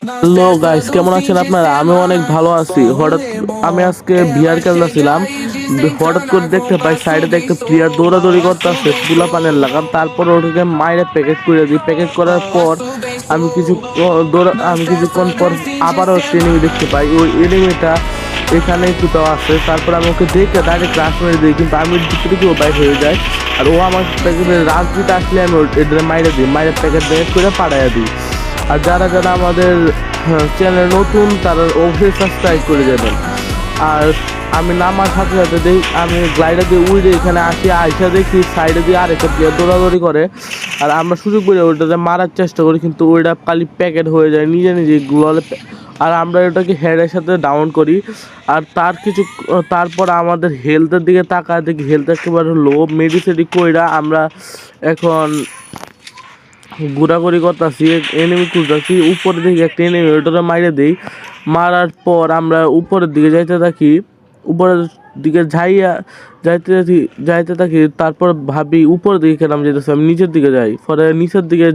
Hello guys, কেমন আছেন আপনারা? আমি অনেক ভালো আছি। হঠাৎ আমি আজকে ভিআর খেলতেছিলাম, হঠাৎ করে দেখতে পাই সাইডে একটা প্লেয়ার দৌড়াদৌড়ি করতেছে পোলা পানের লাগাম। তারপর ওটাকে মাইরে প্যাকেট করে দিই। প্যাকেট করার পর আমি কিছুক্ষণ পর আবারও একটা এনিমি দেখতে পাই। ওই এনিমিটা এখানেই কোথাও আছে। তারপর আমি ওকে দেখে ডাইরেক্ট ক্রাশ মেরে দিই, কিন্তু আমি ভিতরে কেউ বাইর হয়ে যায়। আর ও আমার প্যাকেটের রাশ দিতে আসলে আমি এটা মাইরে দিই, মাইরে প্যাকেট ব্যাগ করে পাঠাইয়া দিই। আর যারা যারা আমাদের চ্যানেল নতুন তারা অবশ্যই সাবস্ক্রাইব করে দেবেন। আর আমি নামার সাথে সাথে আমি গ্লাইডার দিয়ে উড়ে এখানে আসি, আইসা দেখি সাইডে দিয়ে আরেকটা প্লেয়ার দৌড়াদৌড়ি করে। আর আমরা সুযোগ করে ওইটাতে মারার চেষ্টা করি, কিন্তু ওইটা খালি প্যাকেট হয়ে যায় নিজে নিজে গ্লোয়ালে। আর আমরা ওটাকে হেডের সাথে ডাউন করি। আর তারপর আমাদের হেলথের দিকে তাকায় দেখি হেলথ একেবারে লো। মেডিসিটি কইরা আমরা এখন ঘোরাঘুরি করতেছি, এনিমি খুঁজতেছি। উপরে দিকে একটা এনিমি, ওটা মাইরে দিই। মারার পর আমরা উপরের দিকে যাইতে থাকি, উপরের দিকে যাইতে থাকি। তারপর ভাবি উপরের দিকে কেন যেতেছি, আমি নিচের দিকে যাই। পরে নিচের দিকে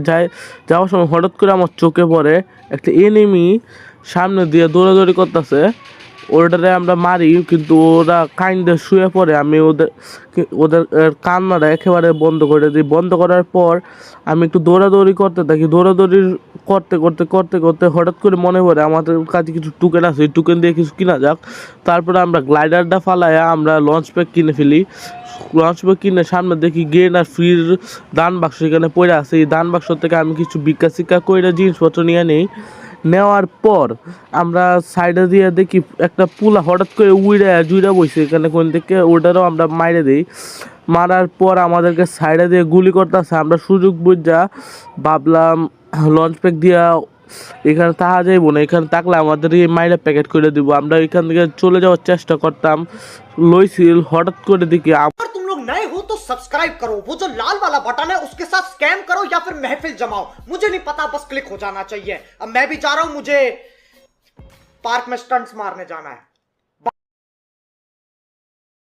যাওয়ার সময় হঠাৎ করে আমার চোখে পড়ে একটা এনিমি সামনে দিয়ে দৌড়াদৌড়ি করতেছে। ওটারে আমরা মারি, কিন্তু ওরা কাইন্দে শুয়ে পড়ে। আমি ওদের ওদের কান্নাটা একেবারে বন্ধ করে দিই। বন্ধ করার পর আমি একটু দৌড়াদৌড়ি করতে থাকি। দৌড়াদৌড়ি করতে হঠাৎ করে মনে পড়ে আমাদের কাছে কিছু টোকেন আছে, এই টোকেন দিয়ে কিছু কিনা যাক। তারপরে আমরা গ্লাইডারটা ফালাইয়া আমরা লঞ্চ প্যাক কিনে ফেলি। লঞ্চ প্যাক কিনে সামনে দেখি গেন আর ফ্রির দান বাক্স এখানে পড়ে আছে। এই দান বাক্স থেকে আমি কিছু ভিক্ষা সিক্ষা করে জিনিসপত্র নিয়ে নেই। নেওয়ার পর আমরা সাইডে দিয়ে দেখি একটা পুলা হঠাৎ করে জুইরা বইছে এখানে কোন থেকে, ওটারও আমরা মাইরে দিই। মারার পর আমাদেরকে সাইডে দিয়ে গুলি করতেছে। আমরা সুযোগ বুঝা ভাবলাম লঞ্চ প্যাক দিয়া এখানে তাহা যাইব না, এখানে থাকলে আমাদের এই মাইরে প্যাকেট করে দিব। আমরা এখান থেকে চলে যাওয়ার চেষ্টা করতাম লইছিল, হঠাৎ করে দেখি अगर तुम लोग नए हो तो सब्सक्राइब करो, वो जो लाल वाला बटन है उसके साथ स्कैम करो या फिर महफिल जमाओ, मुझे नहीं पता, बस क्लिक हो जाना चाहिए। अब मैं भी जा रहा हूं, मुझे पार्क में स्टंट्स मारने जाना है।